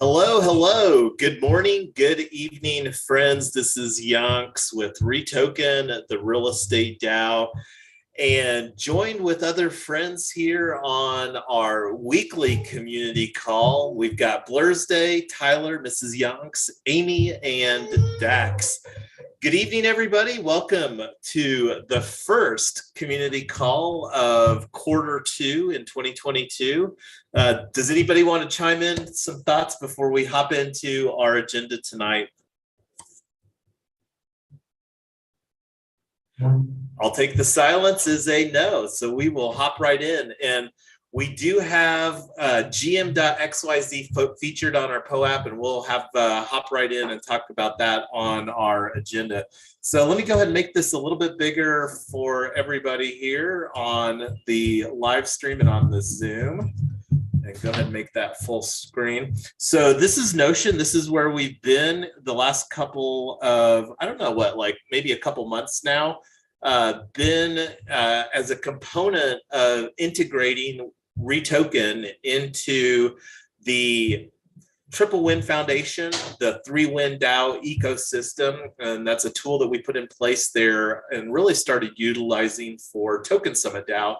Hello, hello. Good morning, good evening, friends. This is Yonks with REtoken, the real estate DAO, and joined with other friends here on our weekly community call. We've got Blur's Day, Tyler, Mrs. Yonks, Amy, and Dax. Good evening, everybody. Welcome to the first community call of Q2 in 2022. Does anybody want to chime in some thoughts before we hop into our agenda tonight? I'll take the silence as a no, so we will hop right in. And we do have gm.xyz featured on our POAP, and we'll have hop right in and talk about that on our agenda. So let me go ahead and make this a little bit bigger for everybody here on the live stream and on the Zoom. And go ahead and make that full screen. So this is Notion. This is where we've been the last couple of, I don't know what, like maybe a couple months now, been as a component of integrating REtoken into the Triple Win Foundation, the 3Win DAO ecosystem. And that's a tool that we put in place there and really started utilizing for Token Summit DAO.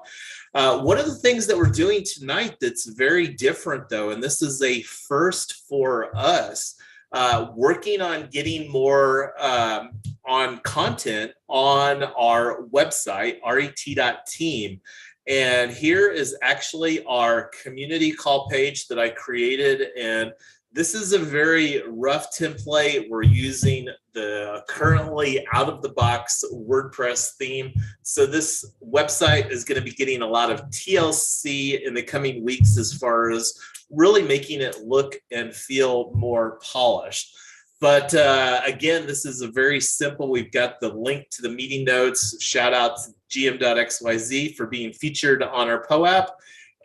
One of the things that we're doing tonight that's very different though, and this is a first for us, working on getting more on content on our website, ret.team. And here is actually our community call page that I created. And this is a very rough template. We're using the currently out of the box WordPress theme. So this website is going to be getting a lot of TLC in the coming weeks as far as really making it look and feel more polished. But again, this is a very simple, we've got the link to the meeting notes. Shout out to gm.xyz for being featured on our POAP.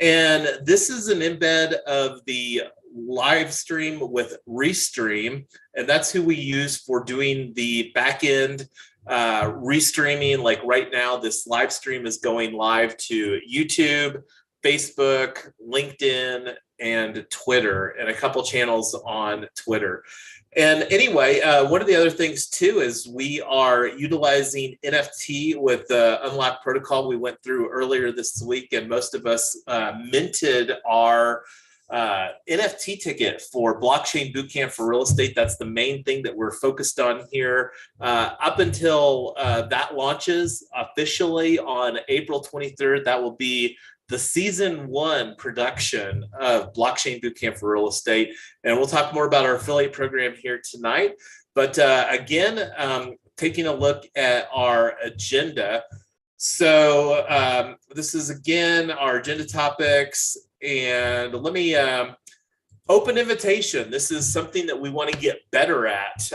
And this is an embed of the live stream with Restream. And that's who we use for doing the back end restreaming. Like right now, this live stream is going live to YouTube, Facebook, LinkedIn, and Twitter, and a couple channels on Twitter. And anyway, one of the other things too is we are utilizing NFT with the Unlock protocol we went through earlier this week, and most of us minted our NFT ticket for Blockchain Bootcamp for Real Estate. That's the main thing that we're focused on here. Up until that launches officially on April 23rd, that will be the season 1 production of Blockchain Bootcamp for Real Estate. And we'll talk more about our affiliate program here tonight. But again, taking a look at our agenda. So this is again our agenda topics. And let me open invitation. This is something that we want to get better at.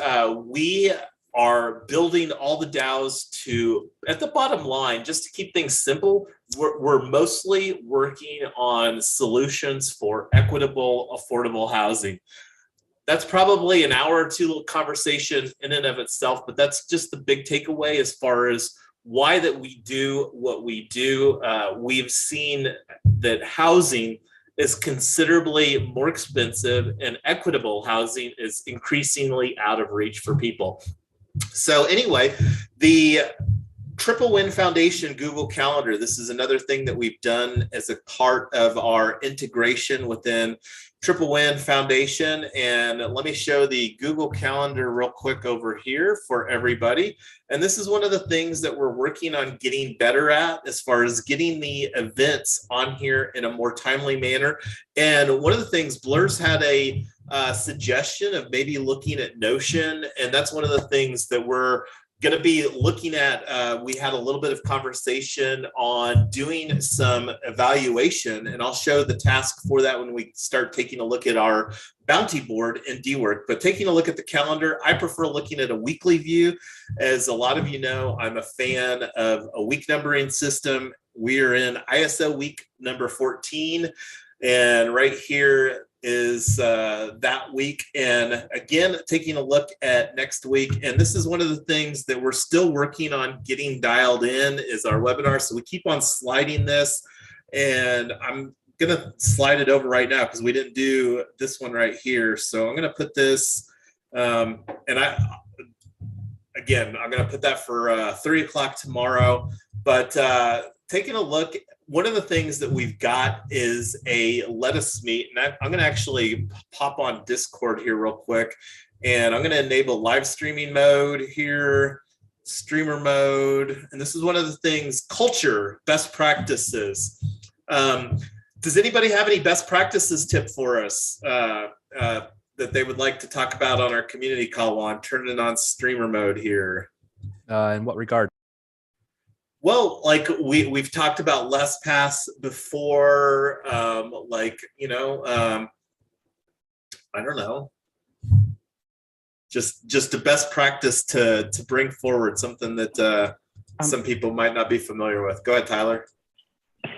We are building all the DAOs to, at the bottom line, just to keep things simple, we're mostly working on solutions for equitable, affordable housing. That's probably an hour or two conversation in and of itself, but that's just the big takeaway as far as why that we do what we do. We've seen that housing is considerably more expensive and equitable housing is increasingly out of reach for people. So anyway, the Triple Win Foundation Google Calendar, this is another thing that we've done as a part of our integration within Triple Win Foundation. And let me show the Google Calendar real quick over here for everybody. And this is one of the things that we're working on getting better at as far as getting the events on here in a more timely manner. And one of the things, Blur's had a suggestion of maybe looking at Notion. And that's one of the things that we're going to be looking at. We had a little bit of conversation on doing some evaluation, and I'll show the task for that when we start taking a look at our bounty board in DWork. But taking a look at the calendar, I prefer looking at a weekly view. As a lot of you know, I'm a fan of a week numbering system. We are in ISO week number 14, and right here is that week. And again, taking a look at next week. And this is one of the things that we're still working on getting dialed in is our webinar. So we keep on sliding this. And I'm gonna slide it over right now because we didn't do this one right here. So I'm gonna put this, and I'm gonna put that for 3 o'clock tomorrow. But taking a look, one of the things that we've got is a let us meet, and I'm gonna actually pop on Discord here real quick, and I'm gonna enable live streaming mode here, streamer mode, and this is one of the things, culture, best practices. Does anybody have any best practices tip for us that they would like to talk about on our community call while I'm turning on streamer mode here? In what regard? Well, like we've talked about LessPass before, like, you know, I don't know, just a best practice to bring forward, something that some people might not be familiar with. Go ahead, Tyler.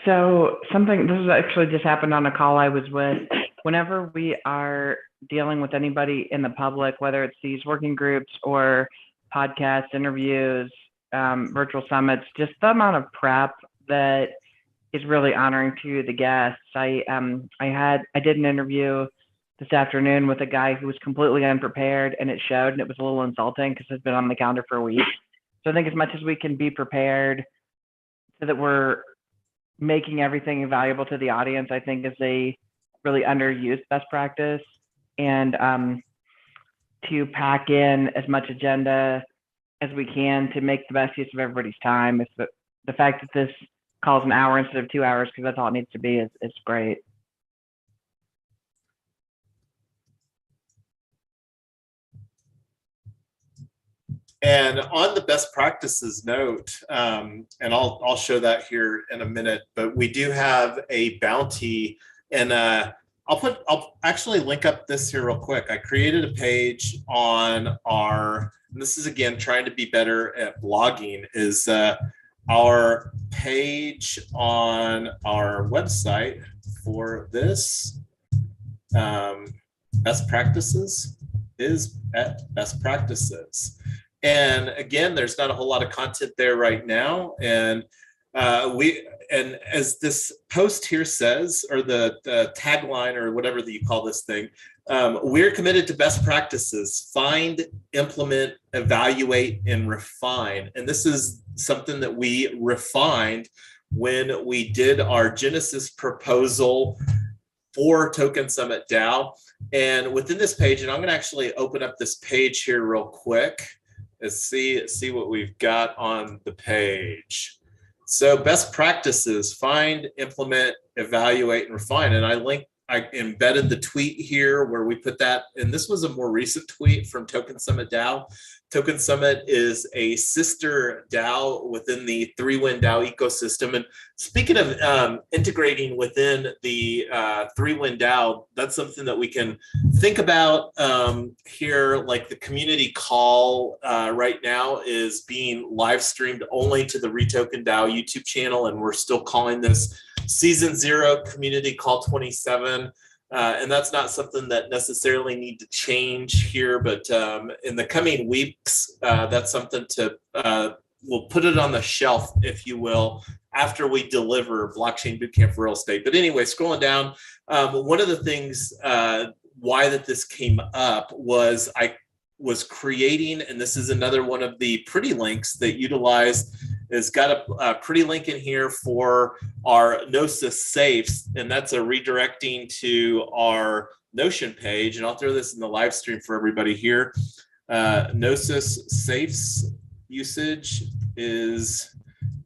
So this has actually just happened on a call I was with. Whenever we are dealing with anybody in the public, whether it's these working groups or podcasts, interviews, virtual summits, just the amount of prep that is really honoring to the guests. I did an interview this afternoon with a guy who was completely unprepared, and it showed, and it was a little insulting because it's been on the calendar for a week. So I think as much as we can be prepared so that we're making everything valuable to the audience, I think is a really underused best practice. And to pack in as much agenda as we can to make the best use of everybody's time. It's the fact that this call is an hour instead of 2 hours, because that's all it needs to be, is great. And on the best practices note, and I'll show that here in a minute, but we do have a bounty, and I'll actually link up this here real quick. I created a page on our, and this is again trying to be better at blogging, is our page on our website for this best practices is at best practices. And again, there's not a whole lot of content there right now. And and as this post here says, or the tagline, or whatever that you call this thing, we're committed to best practices: find, implement, evaluate, and refine. And this is something that we refined when we did our Genesis proposal for Token Summit DAO. And within this page, and I'm going to actually open up this page here real quick. Let's see what we've got on the page. So best practices: find, implement, evaluate, and refine. And I embedded the tweet here where we put that, and this was a more recent tweet from Token Summit DAO. Token Summit is a sister DAO within the 3Win DAO ecosystem. And speaking of integrating within the 3Win DAO, that's something that we can think about here. Like the community call right now is being live streamed only to the REtoken DAO YouTube channel, and we're still calling this Season 0 Community Call 27. And that's not something that necessarily need to change here, but in the coming weeks, that's something to, we'll put it on the shelf, if you will, after we deliver Blockchain Bootcamp for Real Estate. But anyway, scrolling down, one of the things why that this came up was I was creating, and this is another one of the pretty links that utilized, is got a pretty link in here for our Gnosis safes, and that's a redirecting to our Notion page. And I'll throw this in the live stream for everybody here. Gnosis safes usage is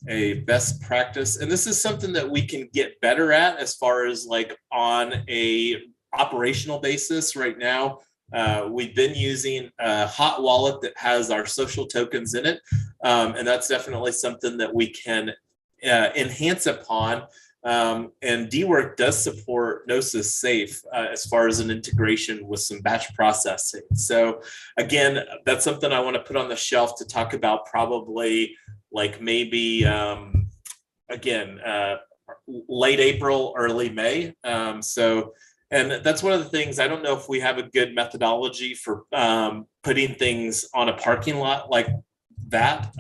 a best practice, and this is something that we can get better at as far as like on a operational basis. Right now, we've been using a hot wallet that has our social tokens in it, and that's definitely something that we can enhance upon. And DWork does support Gnosis Safe as far as an integration with some batch processing. So again, that's something I want to put on the shelf to talk about, probably like maybe late April, early May. And that's one of the things, I don't know if we have a good methodology for putting things on a parking lot like that.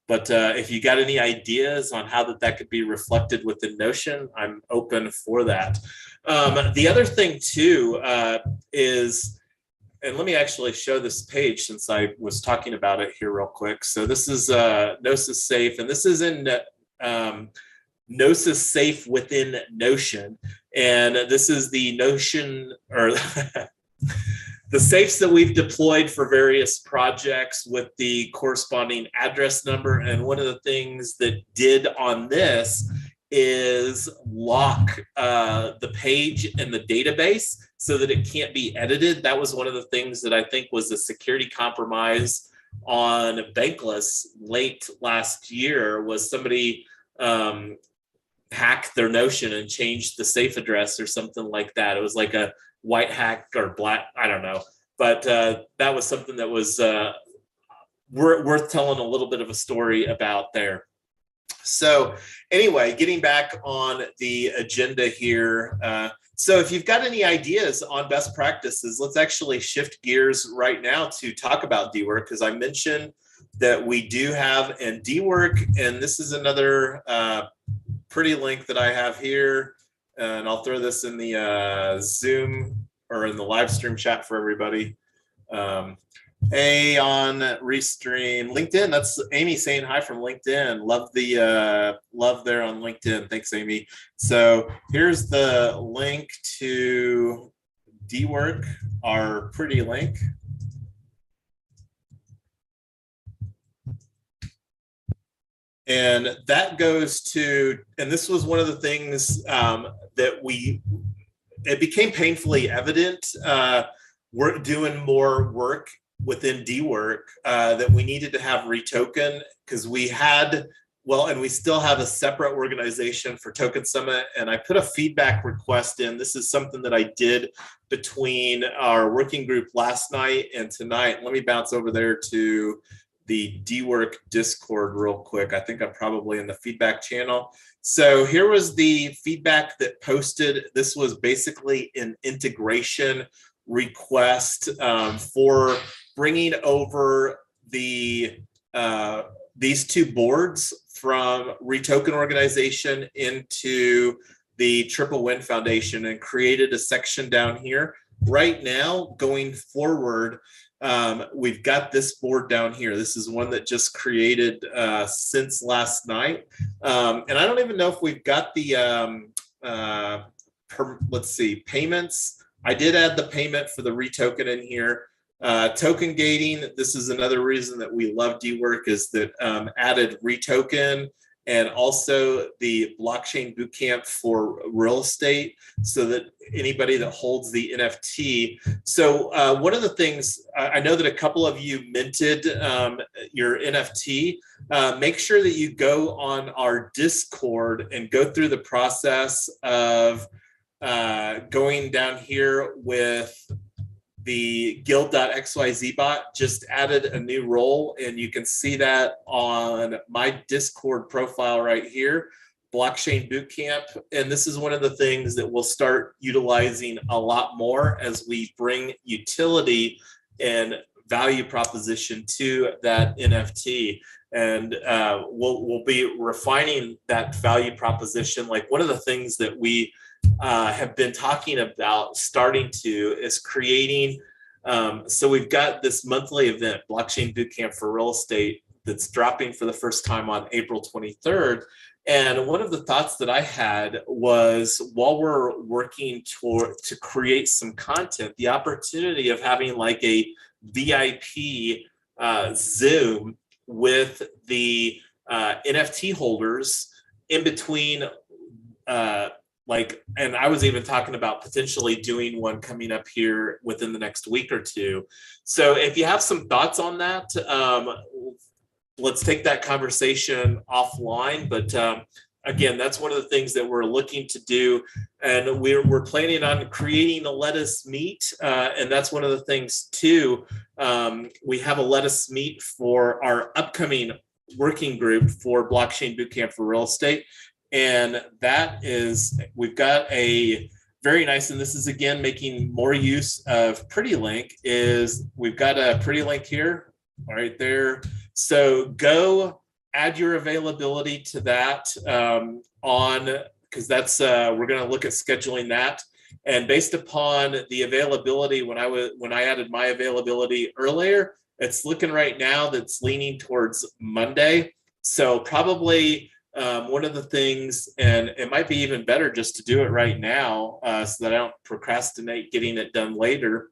But if you got any ideas on how that could be reflected within Notion, I'm open for that. The other thing too is, and let me actually show this page since I was talking about it here real quick. So this is Gnosis Safe, and this is in Gnosis Safe within Notion. And this is the Notion, or the safes that we've deployed for various projects with the corresponding address number. And one of the things that did on this is lock the page in the database so that it can't be edited. That was one of the things that I think was a security compromise on Bankless late last year, was somebody hacked their Notion and changed the safe address or something like that. It was like a white hack or black, I don't know. But that was something that was worth telling a little bit of a story about there. So anyway, getting back on the agenda here. So if you've got any ideas on best practices, let's actually shift gears right now to talk about DWork, because I mentioned that we do have in DWork, and this is another pretty link that I have here, and I'll throw this in the Zoom or in the live stream chat for everybody. Hey, on Restream LinkedIn, that's Amy saying hi from LinkedIn. Love the love there on LinkedIn. Thanks, Amy. So here's the link to DWork, our pretty link. And that goes to, and this was one of the things that it became painfully evident. We're doing more work within DWork that we needed to have REtoken, because we had, well, and we still have a separate organization for Token Summit. And I put a feedback request in. This is something that I did between our working group last night and tonight. Let me bounce over there to the DWork Discord real quick. I think I'm probably in the feedback channel. So here was the feedback that posted. This was basically an integration request for bringing over the these two boards from REtoken organization into the Triple Win Foundation, and created a section down here. Right now, going forward, we've got this board down here. This is one that just created since last night. And I don't even know if we've got the, let's see, payments. I did add the payment for the REtoken in here. Token gating, this is another reason that we love DWork, is that added REtoken and also the blockchain bootcamp for real estate, so that anybody that holds the NFT. So one of the things, I know that a couple of you minted your NFT. Make sure that you go on our Discord and go through the process of going down here with the guild.xyz bot. Just added a new role, and you can see that on my Discord profile right here, Blockchain Bootcamp. And this is one of the things that we'll start utilizing a lot more as we bring utility and value proposition to that NFT. And we'll be refining that value proposition. Like, one of the things that we have been talking about starting to is creating, so we've got this monthly event, Blockchain Bootcamp for Real Estate, that's dropping for the first time on April 23rd. And one of the thoughts that I had was, while we're working to create some content, the opportunity of having like a VIP Zoom with the NFT holders in between, and I was even talking about potentially doing one coming up here within the next week or two. So if you have some thoughts on that, let's take that conversation offline. But again, that's one of the things that we're looking to do. And we're planning on creating a Let Us Meet. And that's one of the things too. We have a Let Us Meet for our upcoming working group for Blockchain Bootcamp for Real Estate. And that is, we've got a very nice, and this is again making more use of Pretty Link, is we've got a Pretty Link here right there. So go add your availability to that because that's we're going to look at scheduling that. And based upon the availability, when I added my availability earlier, it's looking right now that's leaning towards Monday. So probably one of the things, and it might be even better just to do it right now so that I don't procrastinate getting it done later.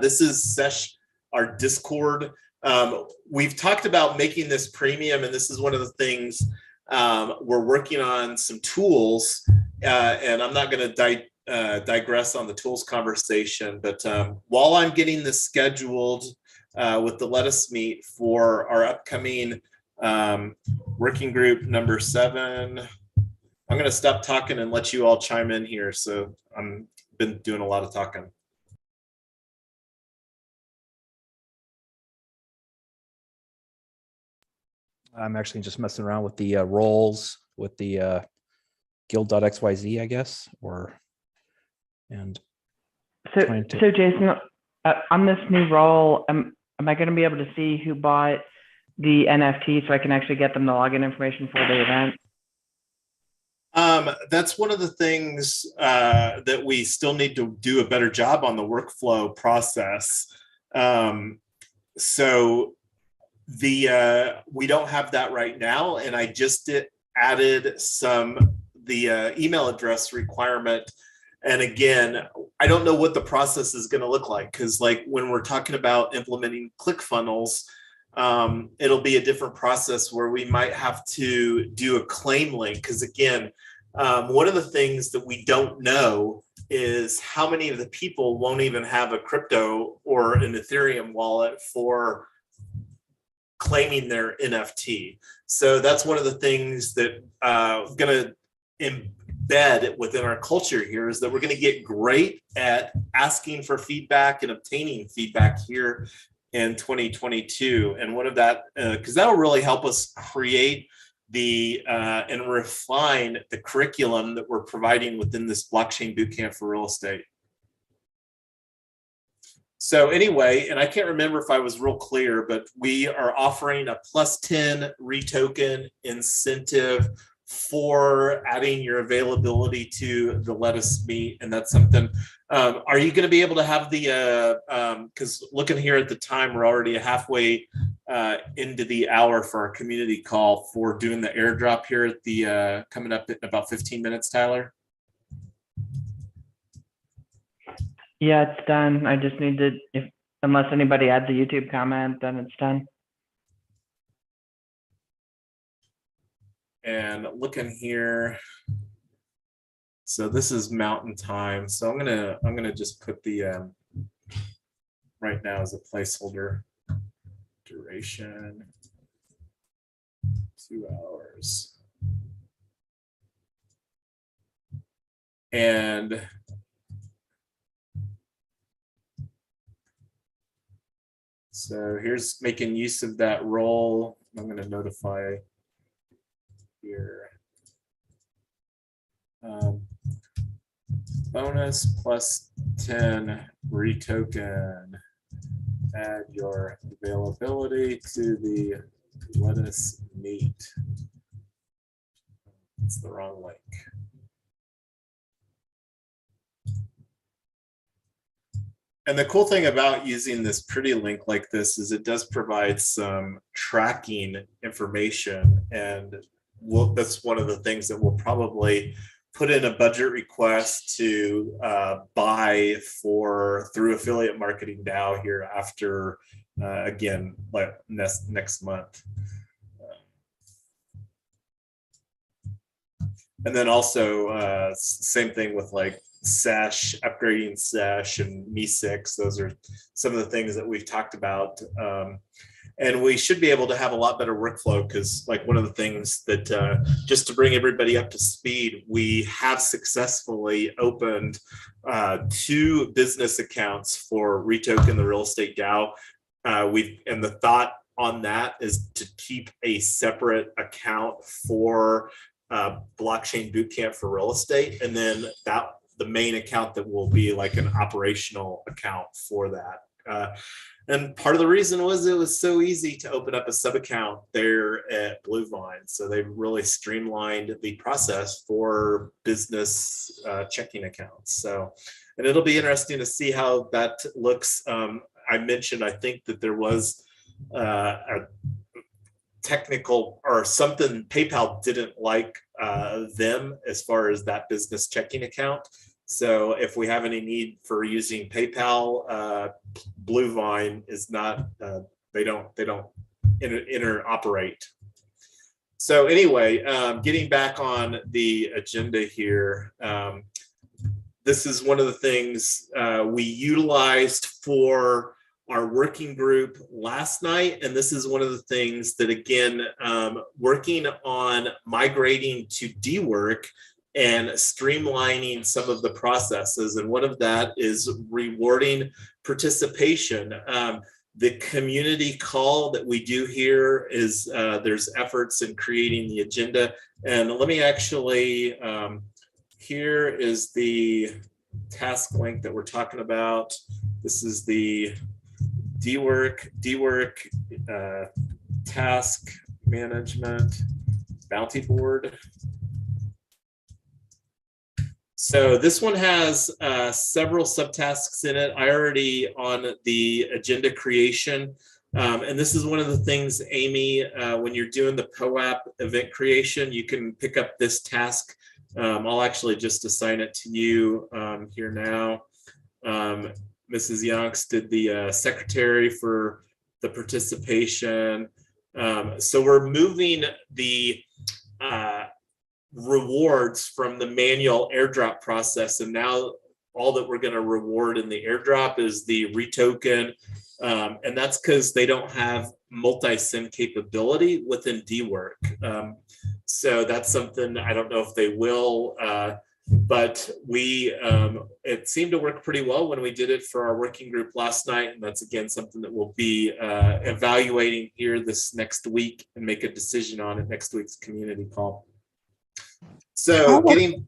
This is our Discord. We've talked about making this premium, and this is one of the things we're working on some tools, and I'm not going to digress on the tools conversation, but while I'm getting this scheduled with the Let Us Meet for our upcoming working group number 7, I'm going to stop talking and let you all chime in here. So I've been doing a lot of talking. I'm actually just messing around with the roles with the guild.xyz, I guess, So Jason, on this new role, am I going to be able to see who bought the NFT so I can actually get them the login information for the event? That's one of the things that we still need to do a better job on the workflow process. So we don't have that right now, and I just added the email address requirement. And again, I don't know what the process is going to look like, because like when we're talking about implementing ClickFunnels, it'll be a different process where we might have to do a claim link. Because again, one of the things that we don't know is how many of the people won't even have a crypto or an Ethereum wallet for claiming their NFT. So that's one of the things that going to embed within our culture here, is that we're going to get great at asking for feedback and obtaining feedback here in 2022. And one of that, because that will really help us create and refine the curriculum that we're providing within this blockchain bootcamp for real estate. So anyway, and I can't remember if I was real clear, but we are offering a +10 REtoken incentive for adding your availability to the Let Us Meet. And that's something, are you going to be able to have because looking here at the time, we're already halfway into the hour for our community call for doing the airdrop here at the, coming up in about 15 minutes, Tyler? Yeah, it's done. I just need to, unless anybody adds a YouTube comment, then it's done. And looking here, so this is Mountain Time. So I'm gonna just put the right now as a placeholder duration 2 hours, and so here's making use of that role. I'm going to notify here. Bonus +10 REtoken. Add your availability to the Let Us Meet. It's the wrong link. And the cool thing about using this pretty link like this is it does provide some tracking information, and that's one of the things that we'll probably put in a budget request to buy through affiliate marketing DAO here after again like next month. And then also same thing with like Sesh, upgrading Sesh and Me6. Those are some of the things that we've talked about. And we should be able to have a lot better workflow, because like one of the things that just to bring everybody up to speed, we have successfully opened 2 business accounts for REtoken, the real estate DAO. And the thought on that is to keep a separate account for blockchain bootcamp for real estate, and then the main account that will be like an operational account for that. And part of the reason was it was so easy to open up a sub account there at Bluevine. So they really streamlined the process for business checking accounts. So, and it'll be interesting to see how that looks. I mentioned, I think that there was a technical or something PayPal didn't like them as far as that business checking account. So if we have any need for using PayPal, Bluevine is not, they don't interoperate. So anyway, getting back on the agenda here, this is one of the things we utilized for our working group last night. And this is one of the things that, again, working on migrating to DWork and streamlining some of the processes. And one of that is rewarding participation. The community call that we do here is there's efforts in creating the agenda. And let me actually, here is the task link that we're talking about. This is the DWork task management bounty board. So this one has several subtasks in it. I already on the agenda creation. And this is one of the things, Amy, when you're doing the POAP event creation, you can pick up this task. I'll actually just assign it to you here now. Mrs. Yonks did the secretary for the participation. So we're moving the rewards from the manual airdrop process, and now all that we're going to reward in the airdrop is the REtoken, and that's because they don't have multi-sim capability within DWork. So that's something I don't know if they will, but we it seemed to work pretty well when we did it for our working group last night, and that's again something that we'll be evaluating here this next week and make a decision on at next week's community call. So go ahead,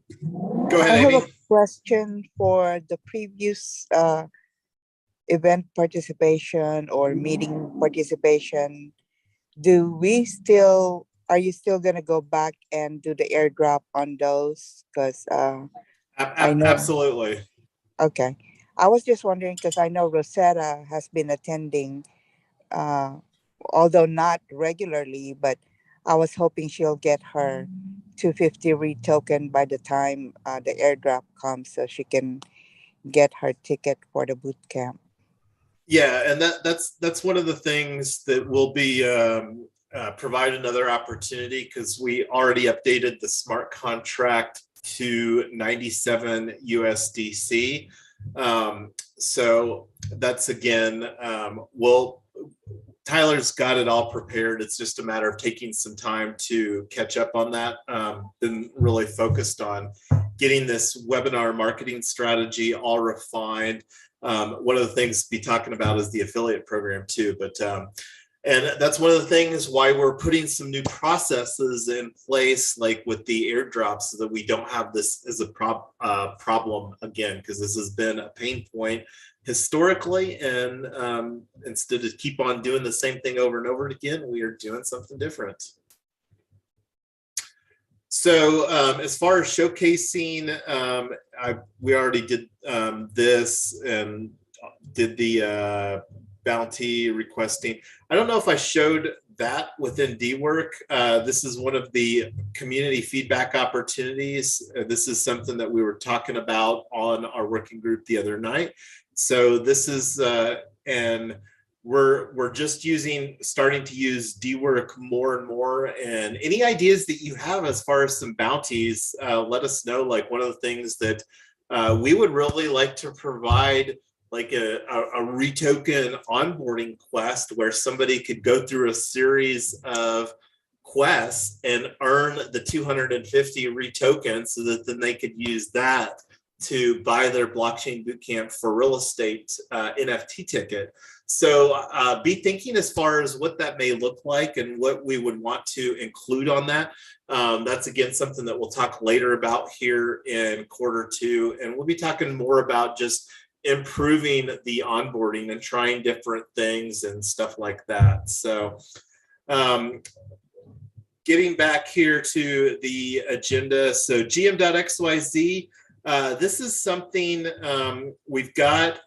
I have Amy. a question for the previous event participation or meeting participation. Are you still going to go back and do the airdrop on those? Because I know. Absolutely. Okay. I was just wondering because I know Rosetta has been attending, although not regularly, but I was hoping she'll get her 250 REtoken by the time the airdrop comes so she can get her ticket for the boot camp. Yeah, and that's one of the things that will be provide another opportunity, because we already updated the smart contract to 97 USDC. So that's again, Tyler's got it all prepared. It's just a matter of taking some time to catch up on that. Been really focused on getting this webinar marketing strategy all refined. One of the things to be talking about is the affiliate program too, but and that's one of the things why we're putting some new processes in place, like with the airdrops, so that we don't have this as a problem again, because this has been a pain point historically, and instead of keep on doing the same thing over and over again, we are doing something different. So as far as showcasing, we already did this and did the bounty requesting. I don't know if I showed that within DWork. This is one of the community feedback opportunities. This is something that we were talking about on our working group the other night. So this is, and we're just starting to use DWork more and more. And any ideas that you have as far as some bounties, let us know. Like, one of the things that we would really like to provide, like a REtoken onboarding quest, where somebody could go through a series of quests and earn the 250 REtoken, so that then they could use that to buy their blockchain bootcamp for real estate NFT ticket. So be thinking as far as what that may look like and what we would want to include on that. That's again something that we'll talk later about here in Q2, and we'll be talking more about just improving the onboarding and trying different things and stuff like that. So getting back here to the agenda. So gm.xyz, this is something we've got,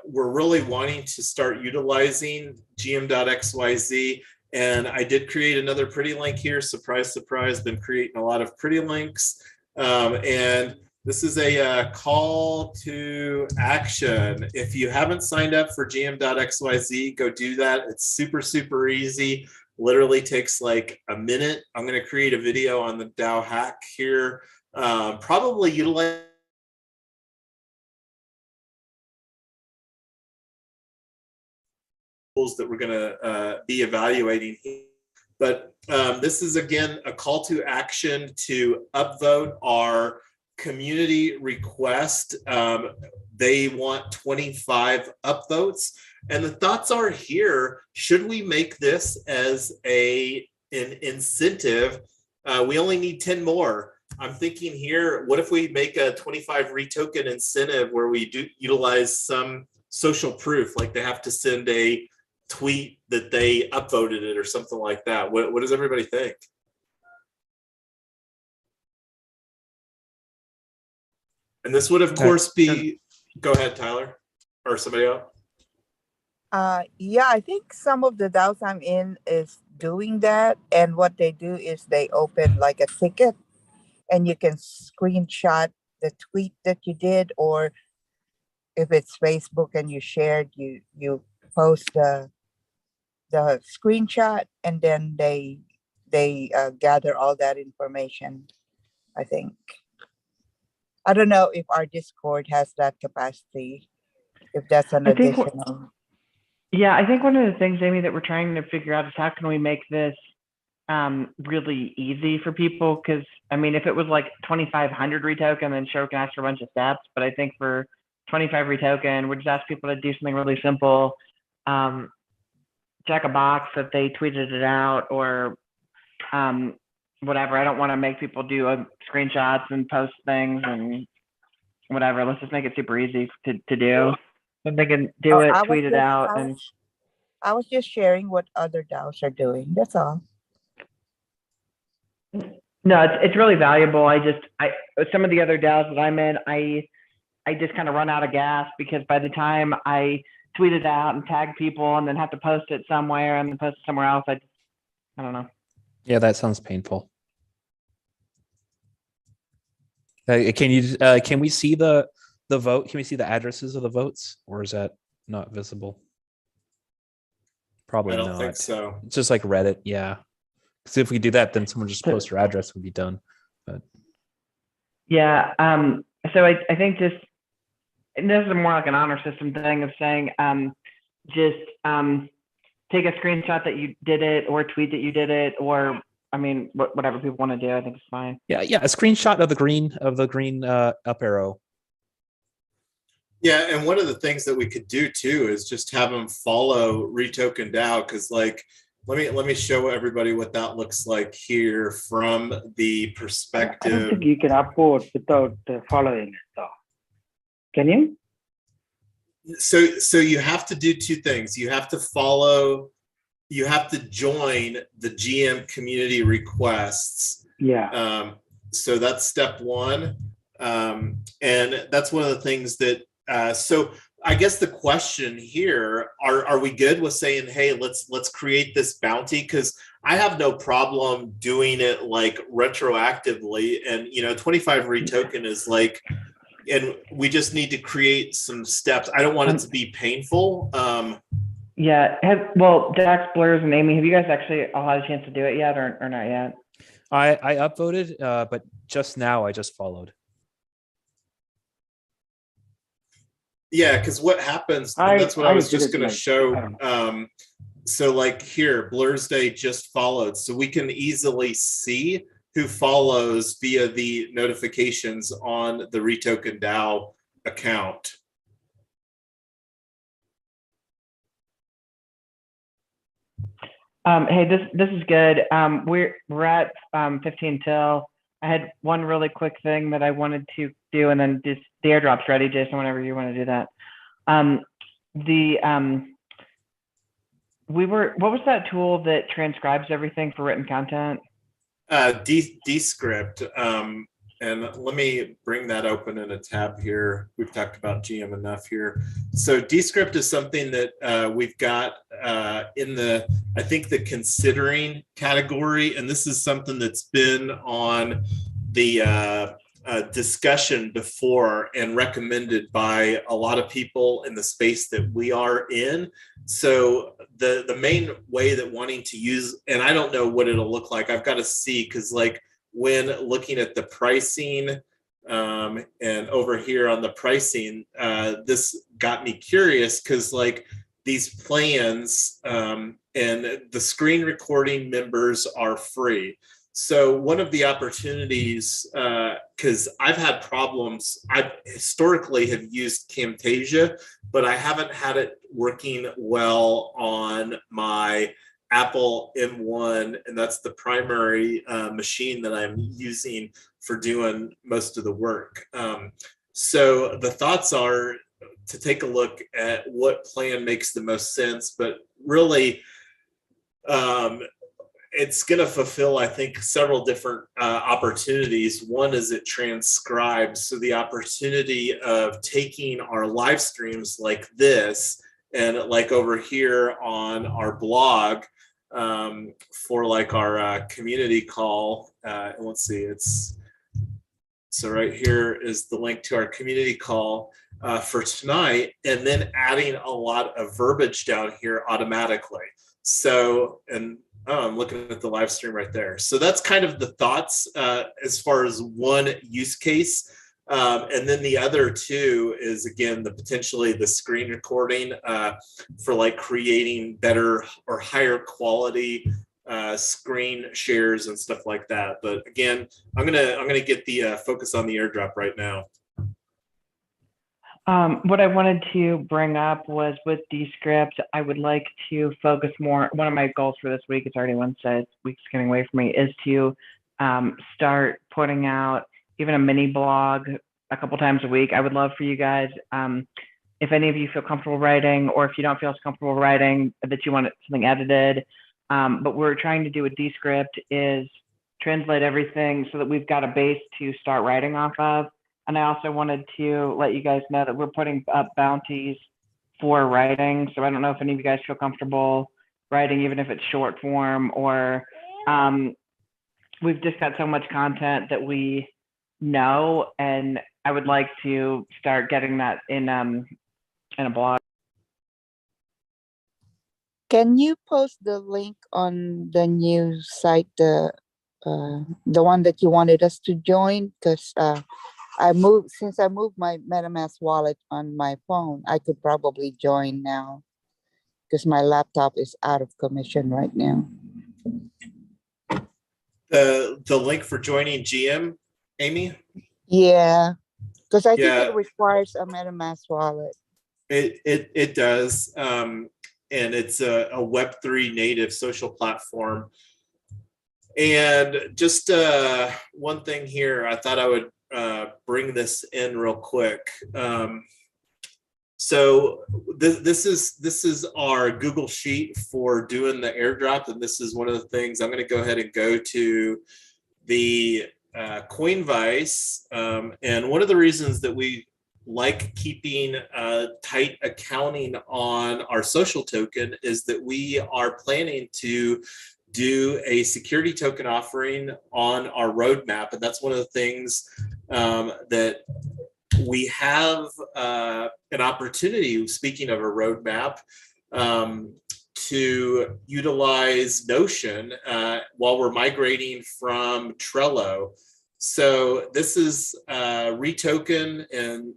we're really wanting to start utilizing gm.xyz. And I did create another pretty link here. Surprise, surprise, been creating a lot of pretty links. And this is a call to action. If you haven't signed up for gm.xyz, go do that. It's super, super easy. Literally takes like a minute. I'm going to create a video on the DAO hack here. Probably utilize tools that we're going to be evaluating here. But this is, again, a call to action to upvote our community request. They want 25 upvotes. And the thoughts are here, should we make this as an incentive? We only need 10 more. I'm thinking here, what if we make a 25 REtoken incentive where we do utilize some social proof, like they have to send a tweet that they upvoted it or something like that? What does everybody think? And this would, of course, be, go ahead, Tyler, or somebody else. Yeah, I think some of the DAOs I'm in is doing that. And what they do is they open like a ticket and you can screenshot the tweet that you did, or if it's Facebook and you shared, you post the screenshot, and then they gather all that information, I think. I don't know if our Discord has that capacity, if that's an additional. Yeah, I think one of the things, Amy, that we're trying to figure out is how can we make this really easy for people? Because I mean, if it was like 2,500 REtoken, then sure, we can ask for a bunch of steps. But I think for 25 REtoken, we just ask people to do something really simple. Check a box if they tweeted it out, or whatever. I don't want to make people do screenshots and post things and whatever. Let's just make it super easy to do. If they can do it, tweet it out. I was just sharing what other DAOs are doing. That's all. No, it's really valuable. I some of the other DAOs that I'm in, I just kind of run out of gas, because by the time I tweet it out and tag people and then have to post it somewhere and then post it somewhere else, I don't know. Yeah, that sounds painful. Can we see the vote? Can we see the addresses of the votes, or is that not visible? Probably not. I don't think so. It's just like Reddit, yeah. Because if we do that, then someone just post your address would be done. But yeah, so I think just, and this is more like an honor system thing of saying, just take a screenshot that you did it, or tweet that you did it, or I mean, whatever people want to do, I think it's fine. yeah, a screenshot of the green up arrow. Yeah, and one of the things that we could do too is just have them follow REtoken DAO, because like let me show everybody what that looks like here from the perspective. I don't think you can upvote without following it, though. Can you? So you have to do two things. You have to follow. You have to join the GM community requests. Yeah. So that's step one, and that's one of the things that. So I guess the question here, are we good with saying, hey, let's create this bounty? Because I have no problem doing it like retroactively, and 25 REtoken is like, and we just need to create some steps. I don't want it to be painful. Yeah. Well, Dax, Blurs, and Amy, have you guys actually all had a chance to do it yet, or not yet? I upvoted, but just now I just followed. Yeah, because what happens, that's what I was just going to show. So like here, Blur's Day just followed. So we can easily see who follows via the notifications on the REtoken DAO account. Hey, this is good. We're at 15 till. I had one really quick thing that I wanted to do, and then just the airdrop's ready, Jason, whenever you want to do that. What was that tool that transcribes everything for written content? Descript. And let me bring that open in a tab here. We've talked about GM enough here. So Descript is something that we've got in the, I think, the considering category. And this is something that's been on the discussion before and recommended by a lot of people in the space that we are in. So the main way that wanting to use, and I don't know what it'll look like, I've got to see, because like when looking at the pricing and over here on the pricing, this got me curious, because like these plans and the screen recording members are free. So one of the opportunities, because I've had problems, I historically have used Camtasia, but I haven't had it working well on my Apple M1, and that's the primary machine that I'm using for doing most of the work. So the thoughts are to take a look at what plan makes the most sense, but really, it's going to fulfill, I think, several different opportunities. One is it transcribes. So the opportunity of taking our live streams like this, and like over here on our blog for like our community call. And let's see, so right here is the link to our community call for tonight, and then adding a lot of verbiage down here automatically. So, and oh, I'm looking at the live stream right there. So that's kind of the thoughts as far as one use case. And then the other two is, again, potentially the screen recording for like creating better or higher quality screen shares and stuff like that. But again, I'm gonna get the focus on the airdrop right now. What I wanted to bring up was with Descript, I would like to focus more. One of my goals for this week, it's already Wednesday, week's getting away from me, is to start putting out even a mini blog a couple times a week. I would love for you guys, if any of you feel comfortable writing, or if you don't feel as comfortable writing, that you want something edited. But we're trying to do with Descript is translate everything so that we've got a base to start writing off of. And I also wanted to let you guys know that we're putting up bounties for writing. So I don't know if any of you guys feel comfortable writing, even if it's short form, or we've just got so much content that we know, and I would like to start getting that in a blog. Can you post the link on the new site, the one that you wanted us to join? Because since I moved my MetaMask wallet on my phone, I could probably join now, because my laptop is out of commission right now. The link for joining GM, Amy? Yeah, because I think it requires a MetaMask wallet. It does, and it's a Web3 native social platform. And just one thing here, I thought I would bring this in real quick. So this is our Google Sheet for doing the airdrop, and this is one of the things. I'm going to go ahead and go to the Coinvice, and one of the reasons that we like keeping tight accounting on our social token is that we are planning to do a security token offering on our roadmap, and that's one of the things that we have an opportunity, speaking of a roadmap, to utilize Notion while we're migrating from Trello. So this is REtoken, and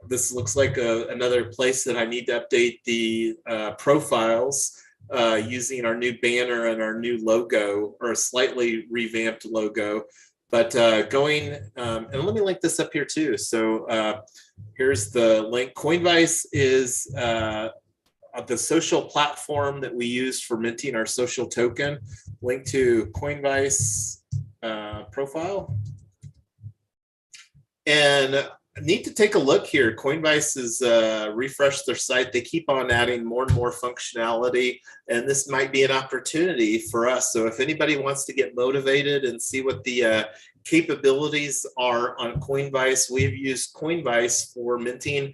this looks like another place that I need to update the profiles using our new banner and our new logo, or a slightly revamped logo. But going, and let me link this up here too. So here's the link. Coinvice is the social platform that we use for minting our social token. Link to Coinvice profile. And need to take a look here. Coinbase has refreshed their site. They keep on adding more and more functionality, and this might be an opportunity for us. So if anybody wants to get motivated and see what the capabilities are on Coinbase, we've used Coinbase for minting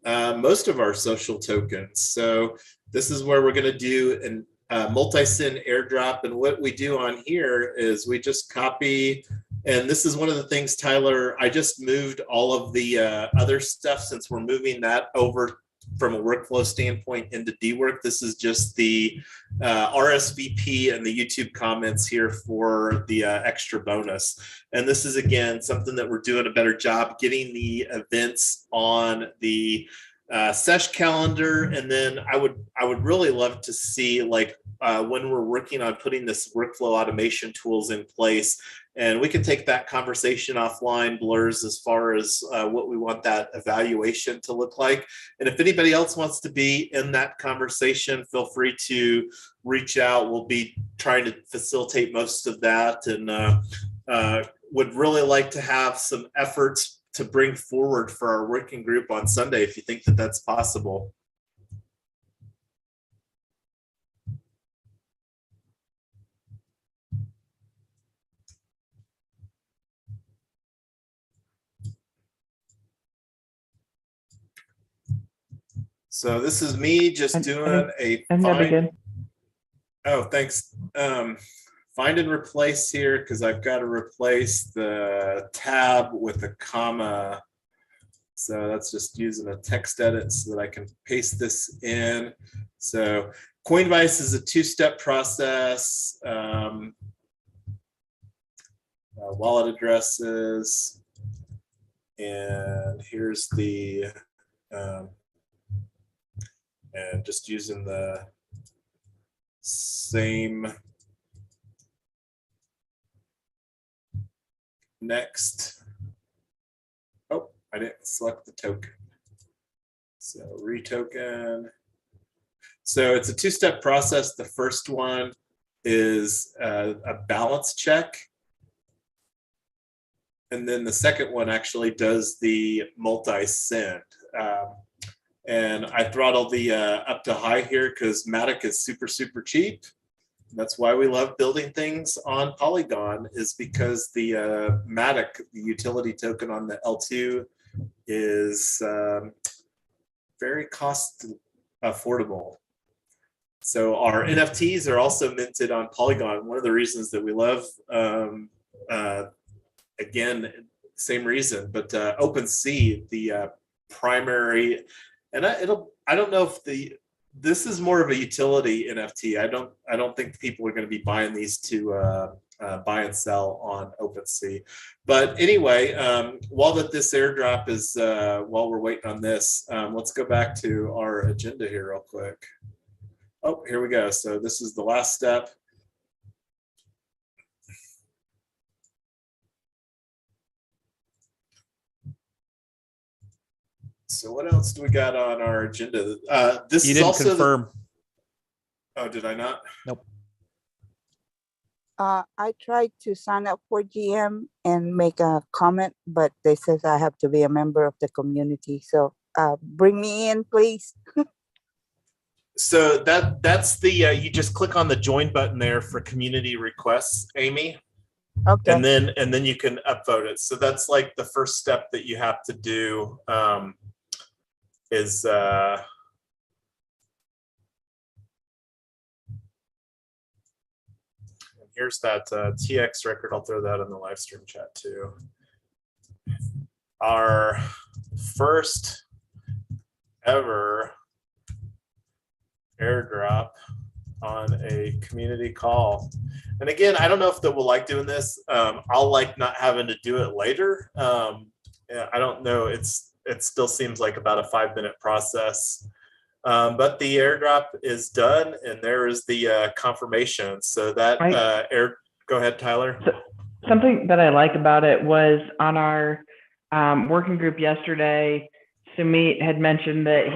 most of our social tokens. So this is where we're going to do an multi-sig airdrop. And what we do on here is we just copy. And this is one of the things, Tyler, I just moved all of the other stuff since we're moving that over from a workflow standpoint into dwork. This is just the RSVP and the YouTube comments here for the extra bonus. And this is, again, something that we're doing a better job getting the events on the sesh calendar. And then I would really love to see, like, when we're working on putting this workflow automation tools in place, and we can take that conversation offline, Blurs, as far as what we want that evaluation to look like. And if anybody else wants to be in that conversation, feel free to reach out. We'll be trying to facilitate most of that, and would really like to have some efforts to bring forward for our working group on Sunday, if you think that that's possible. So this is me just doing a find. Oh, thanks. Find and replace here, because I've got to replace the tab with a comma. So that's just using a text edit so that I can paste this in. So Coinbase is a two-step process. Wallet addresses. And here's the and just using the same next. Oh, I didn't select the token. So REtoken. So it's a two-step process. The first one is a balance check. And then the second one actually does the multi-send. And I throttled the up to high here because Matic is super, super cheap. That's why we love building things on Polygon, is because the Matic, the utility token on the L2, is very cost affordable. So our NFTs are also minted on Polygon. One of the reasons that we love, again, same reason, but OpenSea, the primary. And I don't know if this is more of a utility NFT. I don't think people are going to be buying these to buy and sell on OpenSea. But anyway, while this airdrop is while we're waiting on this, let's go back to our agenda here real quick. Oh, here we go. So this is the last step. So what else do we got on our agenda? This You is didn't also confirm. Oh, did I not? Nope. I tried to sign up for GM and make a comment, but they says I have to be a member of the community. So bring me in, please. So that's the you just click on the join button there for community requests, Amy. Okay. And then you can upvote it. So that's like the first step that you have to do. Is here's that TX record. I'll throw that in the live stream chat too. Our first ever airdrop on a community call. And again, I don't know if that we'll like doing this. I'll like not having to do it later. I don't know. It still seems like about a 5-minute process. But the airdrop is done, and there is the confirmation. So that go ahead, Tyler. Something that I like about it was on our working group yesterday, Sumit had mentioned that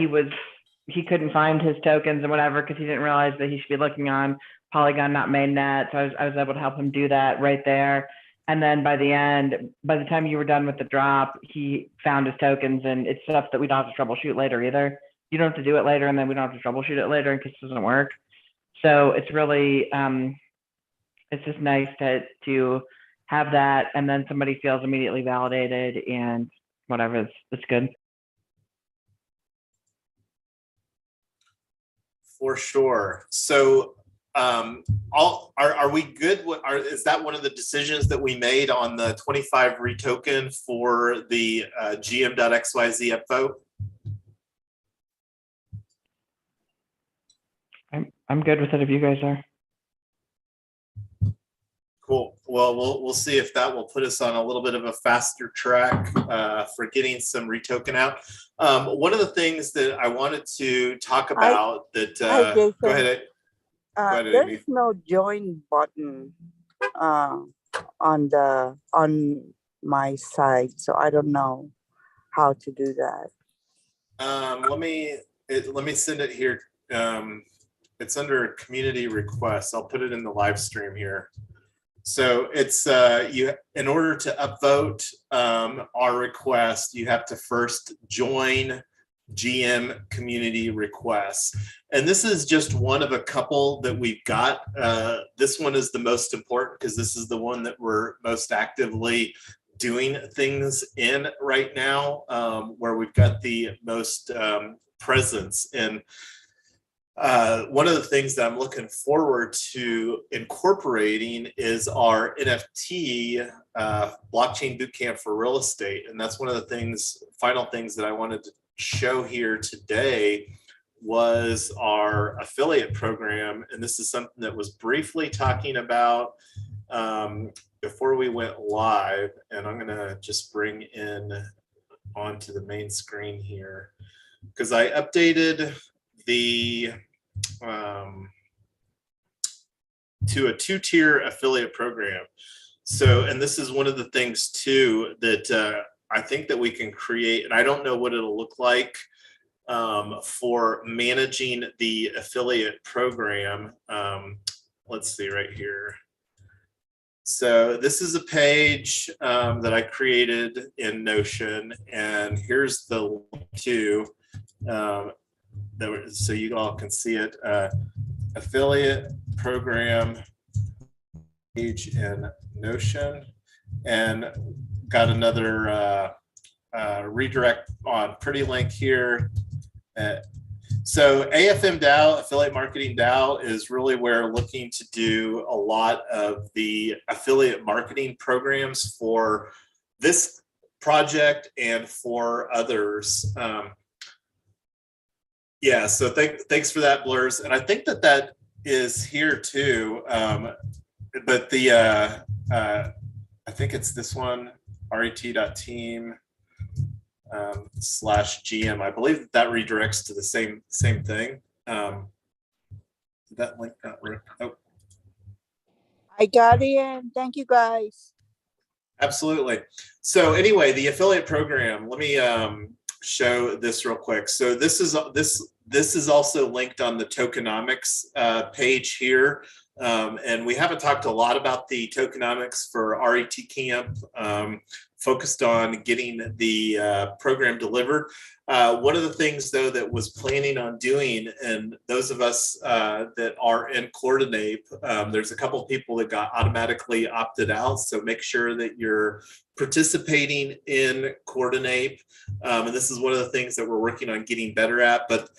he couldn't find his tokens and whatever because he didn't realize that he should be looking on Polygon, not mainnet. So I was able to help him do that right there. And then by the end, by the time you were done with the drop, he found his tokens, and it's stuff that we don't have to troubleshoot later either. You don't have to do it later, and then we don't have to troubleshoot it later in case it doesn't work. So it's really, it's just nice to have that, and then somebody feels immediately validated and whatever, it's good. For sure. So are we good? Is that one of the decisions that we made on the 25 retoken for the gm.xyz upvote? I'm good with it if you guys are. Cool. Well, we'll see if that will put us on a little bit of a faster track for getting some retoken out. One of the things that I wanted to talk about go ahead. There is no join button on my side, so I don't know how to do that. Let me send it here. It's under community requests. I'll put it in the live stream here. So it's in order to upvote our request, you have to first join GM community requests. And this is just one of a couple that we've got. This one is the most important because this is the one that we're most actively doing things in right now, where we've got the most presence. And one of the things that I'm looking forward to incorporating is our NFT blockchain bootcamp for real estate. And that's one of the final things that I wanted to show here today was our affiliate program. And this is something that was briefly talking about before we went live. And I'm gonna just bring in onto the main screen here because I updated the to a 2-tier affiliate program. So, and this is one of the things too that I think that we can create, and I don't know what it'll look like for managing the affiliate program. Let's see right here. So this is a page that I created in Notion, and here's the link to so you all can see it, affiliate program page in Notion, and got another redirect on Pretty Link here. So AFM DAO, Affiliate Marketing DAO, is really where we're looking to do a lot of the affiliate marketing programs for this project and for others. Yeah, so thanks for that, Blurs. And I think that is here too. But the I think it's this one, ret.team /GM. I believe that redirects to the same thing. Did that link not work? Oh. I got in. Thank you, guys. Absolutely. So anyway, the affiliate program. Let me show this real quick. So this is also linked on the tokenomics page here. And we haven't talked a lot about the tokenomics for RETCamp, focused on getting the program delivered. One of the things, though, that was planning on doing, and those of us that are in Coordinate, there's a couple of people that got automatically opted out. So make sure that you're participating in Coordinate. And this is one of the things that we're working on getting better at. But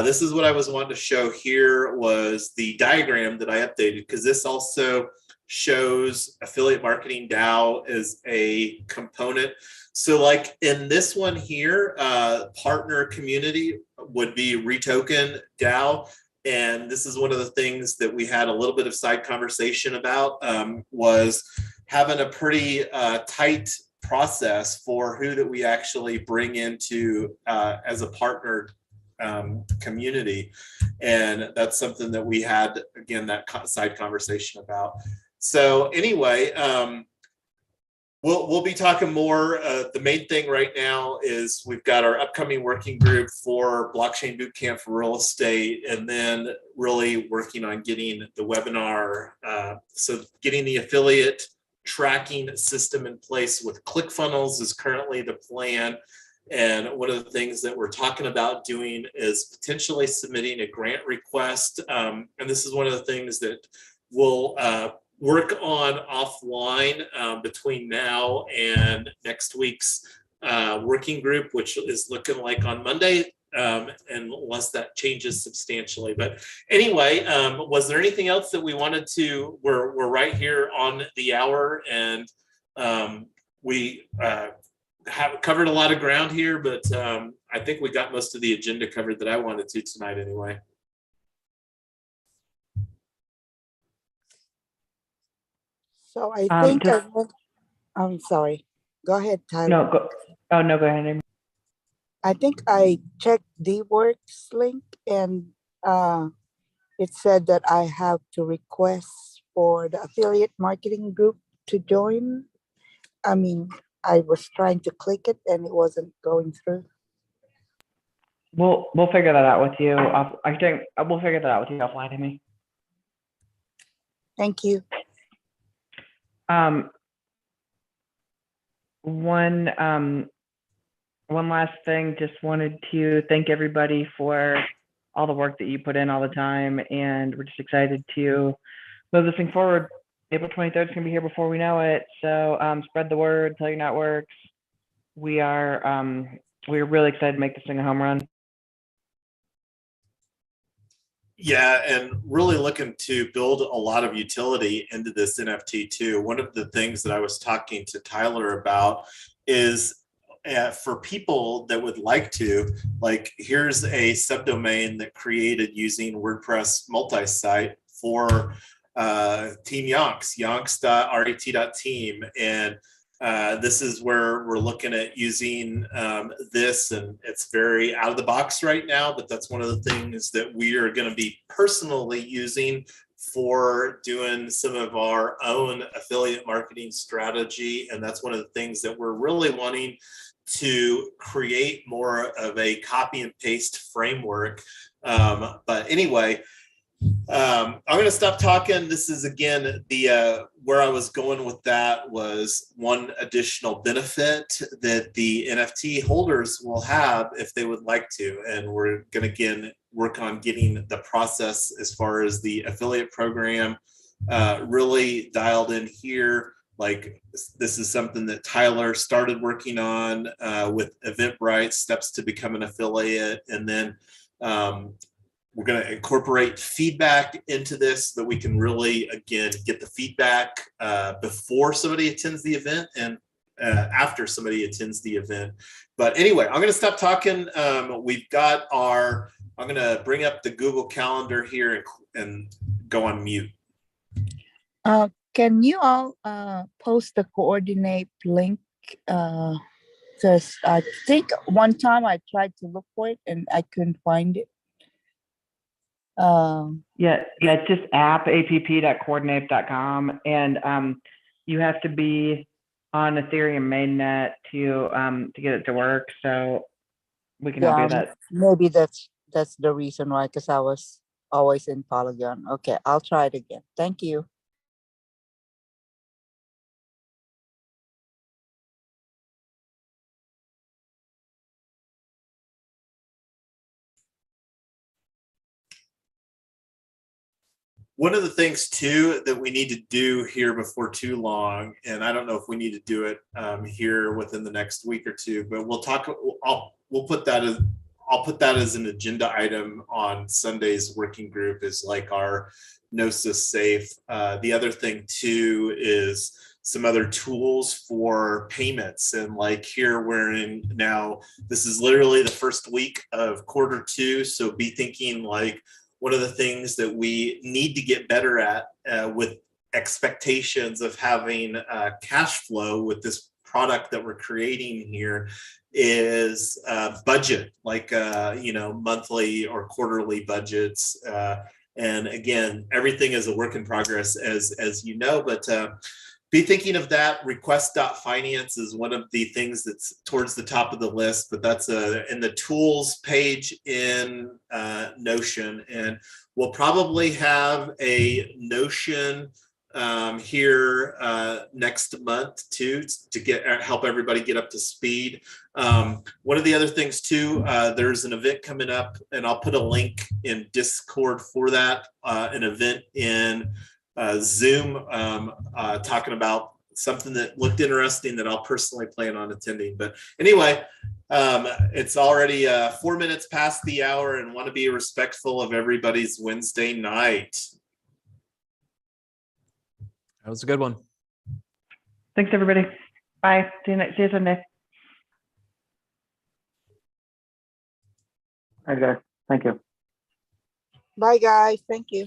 this is what I was wanting to show here was the diagram that I updated, because this also shows Affiliate Marketing DAO as a component. So like in this one here, partner community would be REtoken DAO. And this is one of the things that we had a little bit of side conversation about, was having a pretty tight process for who that we actually bring into as a partner community. And that's something that we had, again, that side conversation about. So anyway, we'll be talking more. The main thing right now is we've got our upcoming working group for Blockchain Bootcamp for Real Estate, and then really working on getting the webinar. So getting the affiliate tracking system in place with ClickFunnels is currently the plan. And one of the things that we're talking about doing is potentially submitting a grant request. And this is one of the things that we'll work on offline between now and next week's working group, which is looking like on Monday, unless that changes substantially. But anyway, was there anything else that we wanted to, we're right here on the hour, and we have covered a lot of ground here, but I think we got most of the agenda covered that I wanted to tonight anyway. So I think I'm sorry. Go ahead, Tyler. No, go ahead, Amy. I think I checked the Works link, and it said that I have to request for the affiliate marketing group to join. I mean, I was trying to click it and it wasn't going through. We'll figure that out with you. I think we'll figure that out with you offline, Amy. Thank you. One last thing, just wanted to thank everybody for all the work that you put in all the time, and we're just excited to move this thing forward. April 23rd is gonna be here before we know it. So spread the word, tell your networks. We're really excited to make this thing a home run. Yeah, and really looking to build a lot of utility into this NFT too. One of the things that I was talking to Tyler about is for people that would like to, like, here's a subdomain that created using WordPress multi-site for Team Yonks, yonks.ret.team. And this is where we're looking at using this, and it's very out of the box right now, but that's one of the things that we are going to be personally using for doing some of our own affiliate marketing strategy. And that's one of the things that we're really wanting to create more of a copy and paste framework. But anyway, I'm going to stop talking. This is, again, the where I was going with that was one additional benefit that the NFT holders will have if they would like to. And we're going to, again, work on getting the process as far as the affiliate program really dialed in here. Like, this is something that Tyler started working on with Eventbrite, steps to become an affiliate. And then we're going to incorporate feedback into this so that we can really, again, get the feedback before somebody attends the event and after somebody attends the event. But anyway, I'm going to stop talking. We've got our, I'm going to bring up the Google Calendar here and go on mute. Can you all post the coordinate link? Because I think one time I tried to look for it and I couldn't find it. Yeah, it's just app.coordinate.com, and you have to be on Ethereum mainnet to get it to work. So we can help you with that. Maybe that's the reason why, because I was always in Polygon. Okay, I'll try it again. Thank you. One of the things too that we need to do here before too long, and I don't know if we need to do it here within the next week or two, but we'll talk. I'll put that as an agenda item on Sunday's working group, is like our Gnosis safe. The other thing too is some other tools for payments, and like here we're in now. This is literally the first week of Q2, so be thinking like, one of the things that we need to get better at with expectations of having cash flow with this product that we're creating here is budget, like monthly or quarterly budgets. And again, everything is a work in progress, as you know, but be thinking of that. Request.finance is one of the things that's towards the top of the list, but that's in the tools page in Notion. And we'll probably have a Notion here next month too, to help everybody get up to speed. One of the other things too, there's an event coming up, and I'll put a link in Discord for that. An event in Zoom talking about something that looked interesting that I'll personally plan on attending. But anyway, it's already 4 minutes past the hour, and want to be respectful of everybody's Wednesday night. That was a good one. Thanks, everybody. Bye. See you Sunday. Hi guys. Thank you. Bye, guys. Thank you.